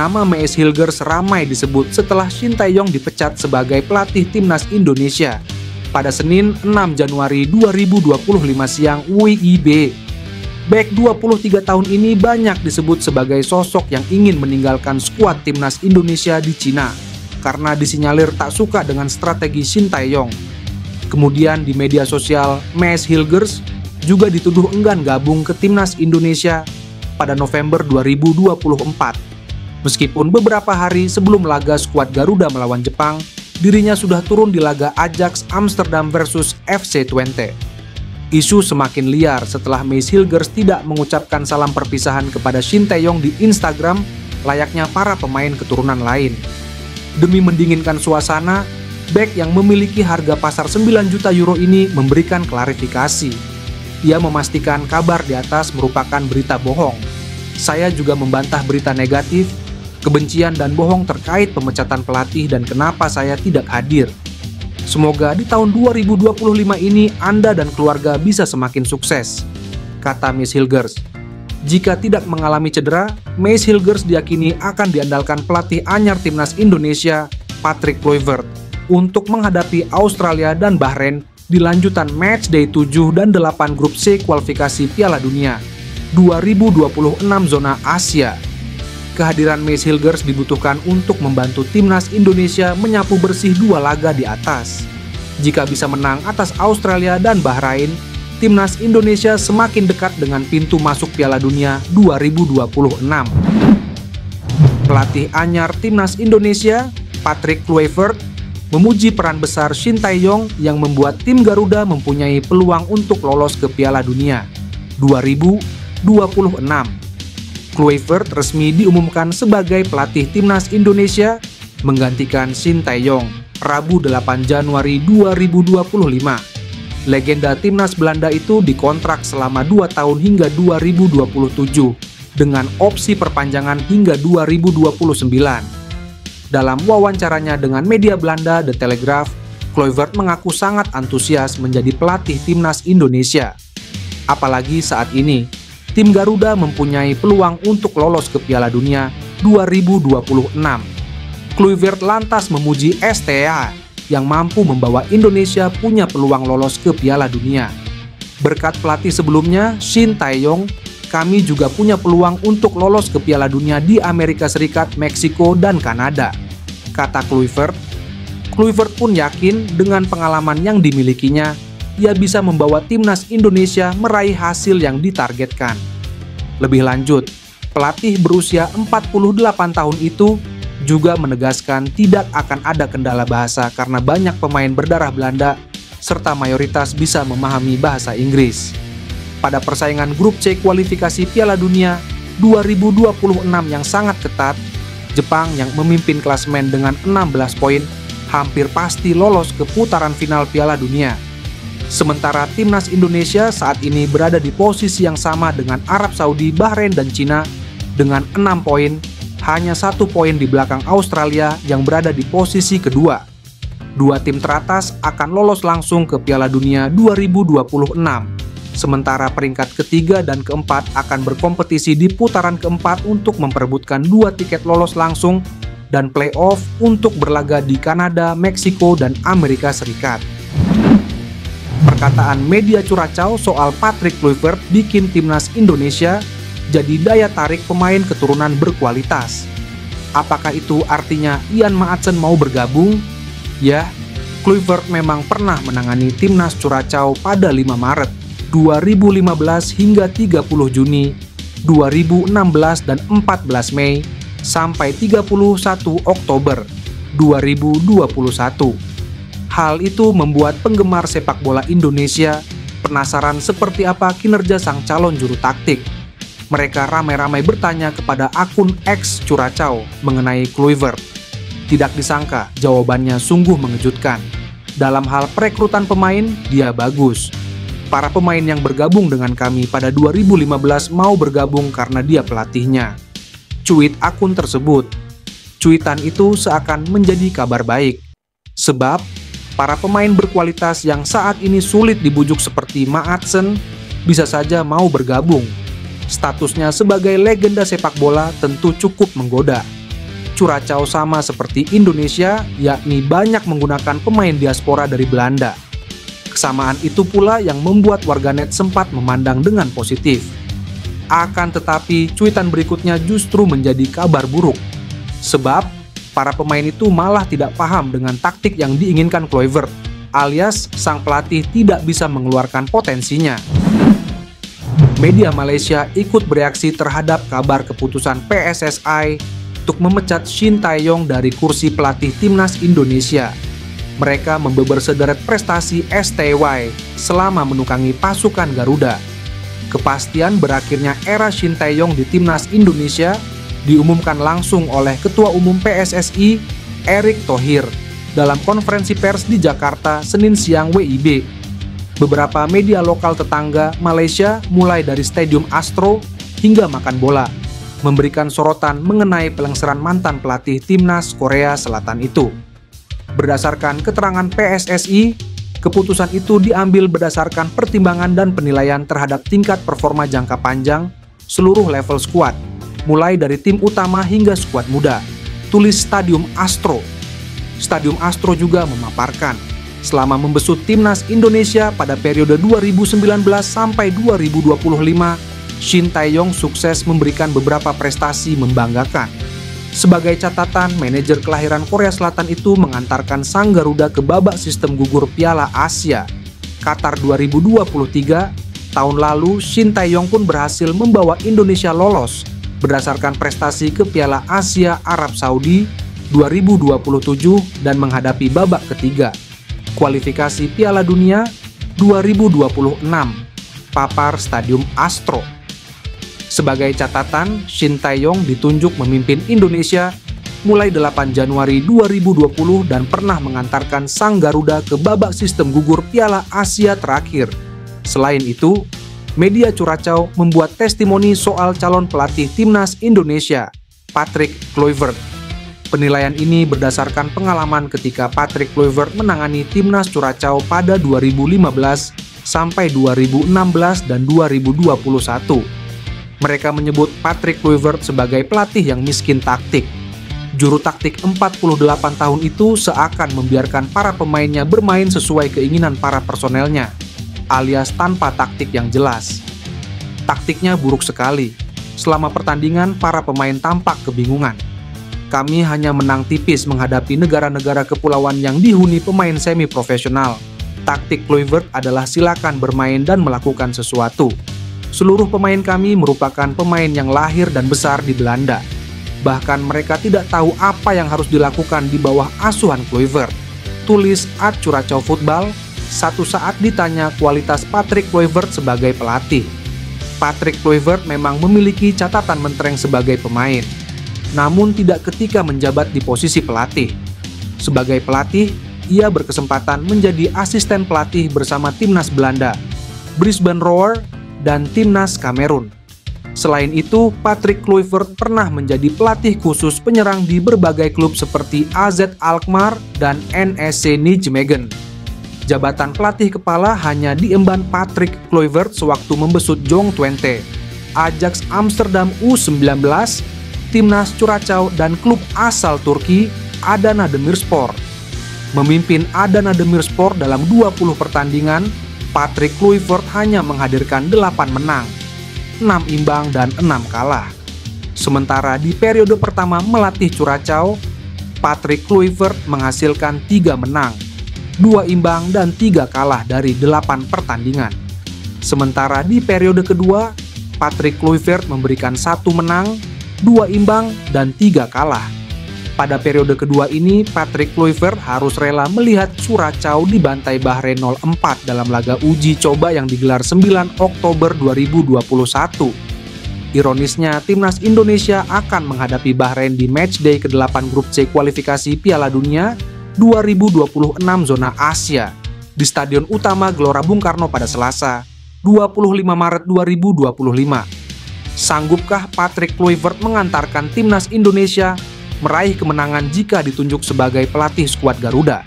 Nama Mees Hilgers ramai disebut setelah Shin Tae-yong dipecat sebagai pelatih timnas Indonesia pada Senin 6 Januari 2025 siang WIB. Bek 23 tahun ini banyak disebut sebagai sosok yang ingin meninggalkan skuad timnas Indonesia di Cina karena disinyalir tak suka dengan strategi Shin Tae-yong. Kemudian di media sosial, Mees Hilgers juga dituduh enggan gabung ke timnas Indonesia pada November 2024. Meskipun beberapa hari sebelum laga skuad Garuda melawan Jepang, dirinya sudah turun di laga Ajax Amsterdam versus FC Twente. Isu semakin liar setelah Mees Hilgers tidak mengucapkan salam perpisahan kepada Shin Tae-yong di Instagram layaknya para pemain keturunan lain. Demi mendinginkan suasana, bek yang memiliki harga pasar 9 juta euro ini memberikan klarifikasi. Ia memastikan kabar di atas merupakan berita bohong. Saya juga membantah berita negatif, kebencian dan bohong terkait pemecatan pelatih dan kenapa saya tidak hadir. Semoga di tahun 2025 ini Anda dan keluarga bisa semakin sukses, kata Mees Hilgers. Jika tidak mengalami cedera, Mees Hilgers diyakini akan diandalkan pelatih anyar timnas Indonesia, Patrick Kluivert, untuk menghadapi Australia dan Bahrain di lanjutan matchday 7 dan 8 grup C kualifikasi Piala Dunia 2026 zona Asia. Kehadiran Mees Hilgers dibutuhkan untuk membantu timnas Indonesia menyapu bersih 2 laga di atas. Jika bisa menang atas Australia dan Bahrain, timnas Indonesia semakin dekat dengan pintu masuk Piala Dunia 2026. Pelatih anyar timnas Indonesia, Patrick Kluivert, memuji peran besar Shin Tae-yong yang membuat tim Garuda mempunyai peluang untuk lolos ke Piala Dunia 2026. Kluivert resmi diumumkan sebagai pelatih timnas Indonesia menggantikan Shin Tae-yong Rabu 8 Januari 2025. Legenda timnas Belanda itu dikontrak selama 2 tahun hingga 2027 dengan opsi perpanjangan hingga 2029. Dalam wawancaranya dengan media Belanda The Telegraph, Kluivert mengaku sangat antusias menjadi pelatih timnas Indonesia. Apalagi saat ini, tim Garuda mempunyai peluang untuk lolos ke Piala Dunia 2026. Kluivert lantas memuji STA yang mampu membawa Indonesia punya peluang lolos ke Piala Dunia. Berkat pelatih sebelumnya, Shin Tae-yong, kami juga punya peluang untuk lolos ke Piala Dunia di Amerika Serikat, Meksiko, dan Kanada, kata Kluivert. Kluivert pun yakin dengan pengalaman yang dimilikinya, ia bisa membawa timnas Indonesia meraih hasil yang ditargetkan. Lebih lanjut, pelatih berusia 48 tahun itu juga menegaskan tidak akan ada kendala bahasa karena banyak pemain berdarah Belanda serta mayoritas bisa memahami bahasa Inggris. Pada persaingan grup C kualifikasi Piala Dunia 2026 yang sangat ketat, Jepang yang memimpin klasemen dengan 16 poin hampir pasti lolos ke putaran final Piala Dunia. Sementara timnas Indonesia saat ini berada di posisi yang sama dengan Arab Saudi, Bahrain, dan Cina dengan 6 poin, hanya 1 poin di belakang Australia yang berada di posisi kedua. 2 tim teratas akan lolos langsung ke Piala Dunia 2026, sementara peringkat ketiga dan keempat akan berkompetisi di putaran keempat untuk memperebutkan 2 tiket lolos langsung dan play-off untuk berlaga di Kanada, Meksiko, dan Amerika Serikat. Perkataan media curacao soal Patrick Kluivert bikin timnas Indonesia jadi daya tarik pemain keturunan berkualitas. Apakah itu artinya Ian Maatsen mau bergabung? Ya, Kluivert memang pernah menangani timnas curacao pada 5 Maret 2015 hingga 30 Juni 2016 dan 14 Mei sampai 31 Oktober 2021. Hal itu membuat penggemar sepak bola Indonesia penasaran seperti apa kinerja sang calon juru taktik. Mereka ramai-ramai bertanya kepada akun X Curacao mengenai Kluivert. Tidak disangka jawabannya sungguh mengejutkan. Dalam hal perekrutan pemain, dia bagus. Para pemain yang bergabung dengan kami pada 2015 mau bergabung karena dia pelatihnya. Cuit akun tersebut. Cuitan itu seakan menjadi kabar baik. Sebab para pemain berkualitas yang saat ini sulit dibujuk seperti Maatsen bisa saja mau bergabung. Statusnya sebagai legenda sepak bola tentu cukup menggoda. Curaçao sama seperti Indonesia, yakni banyak menggunakan pemain diaspora dari Belanda. Kesamaan itu pula yang membuat warganet sempat memandang dengan positif. Akan tetapi, cuitan berikutnya justru menjadi kabar buruk. Sebab, para pemain itu malah tidak paham dengan taktik yang diinginkan Kluivert, alias sang pelatih tidak bisa mengeluarkan potensinya. Media Malaysia ikut bereaksi terhadap kabar keputusan PSSI untuk memecat Shin Tae-yong dari kursi pelatih timnas Indonesia. Mereka membeber sederet prestasi STY selama menukangi pasukan Garuda. Kepastian berakhirnya era Shin Tae-yong di timnas Indonesia diumumkan langsung oleh Ketua Umum PSSI, Erick Thohir, dalam konferensi pers di Jakarta Senin siang WIB. Beberapa media lokal tetangga Malaysia, mulai dari Stadium Astro hingga Makan Bola, memberikan sorotan mengenai pelengseran mantan pelatih timnas Korea Selatan itu. Berdasarkan keterangan PSSI, keputusan itu diambil berdasarkan pertimbangan dan penilaian terhadap tingkat performa jangka panjang seluruh level skuad, mulai dari tim utama hingga skuad muda, tulis Stadium Astro. Stadium Astro juga memaparkan, selama membesut timnas Indonesia pada periode 2019 sampai 2025, Shin Tae-yong sukses memberikan beberapa prestasi membanggakan. Sebagai catatan, manajer kelahiran Korea Selatan itu mengantarkan sang Garuda ke babak sistem gugur Piala Asia Qatar 2023. Tahun lalu, Shin Tae-yong pun berhasil membawa Indonesia lolos berdasarkan prestasi ke Piala Asia Arab Saudi 2027 dan menghadapi babak ketiga kualifikasi Piala Dunia 2026, papar Stadium Astro. Sebagai catatan, Shin Tae-yong ditunjuk memimpin Indonesia mulai 8 Januari 2020 dan pernah mengantarkan sang Garuda ke babak sistem gugur Piala Asia terakhir. Selain itu, media Curaçao membuat testimoni soal calon pelatih timnas Indonesia, Patrick Kluivert. Penilaian ini berdasarkan pengalaman ketika Patrick Kluivert menangani timnas Curaçao pada 2015 sampai 2016 dan 2021. Mereka menyebut Patrick Kluivert sebagai pelatih yang miskin taktik. Juru taktik 48 tahun itu seakan membiarkan para pemainnya bermain sesuai keinginan para personelnya, alias tanpa taktik yang jelas. Taktiknya buruk sekali. Selama pertandingan, para pemain tampak kebingungan. Kami hanya menang tipis menghadapi negara-negara kepulauan yang dihuni pemain semi-profesional. Taktik Kluivert adalah silakan bermain dan melakukan sesuatu. Seluruh pemain kami merupakan pemain yang lahir dan besar di Belanda. Bahkan mereka tidak tahu apa yang harus dilakukan di bawah asuhan Kluivert, tulis @Curaçao Football satu saat ditanya kualitas Patrick Kluivert sebagai pelatih. Patrick Kluivert memang memiliki catatan mentereng sebagai pemain, namun tidak ketika menjabat di posisi pelatih. Sebagai pelatih, ia berkesempatan menjadi asisten pelatih bersama timnas Belanda, Brisbane Roar, dan timnas Kamerun. Selain itu, Patrick Kluivert pernah menjadi pelatih khusus penyerang di berbagai klub seperti AZ Alkmaar dan NEC Nijmegen. Jabatan pelatih kepala hanya diemban Patrick Kluivert sewaktu membesut Jong Twente, Ajax Amsterdam U19, timnas Curaçao dan klub asal Turki Adana Demirspor. Memimpin Adana Demirspor dalam 20 pertandingan, Patrick Kluivert hanya menghadirkan 8 menang, 6 imbang dan 6 kalah. Sementara di periode pertama melatih Curaçao, Patrick Kluivert menghasilkan 3 menang, 2 imbang dan 3 kalah dari 8 pertandingan. Sementara di periode kedua, Patrick Kluivert memberikan 1 menang, 2 imbang dan 3 kalah. Pada periode kedua ini, Patrick Kluivert harus rela melihat Curaçao dibantai Bahrain 0-4 dalam laga uji coba yang digelar 9 Oktober 2021. Ironisnya, timnas Indonesia akan menghadapi Bahrain di matchday ke-8 grup C kualifikasi Piala Dunia 2026 zona Asia di Stadion Utama Gelora Bung Karno pada Selasa, 25 Maret 2025. Sanggupkah Patrick Kluivert mengantarkan timnas Indonesia meraih kemenangan jika ditunjuk sebagai pelatih skuad Garuda?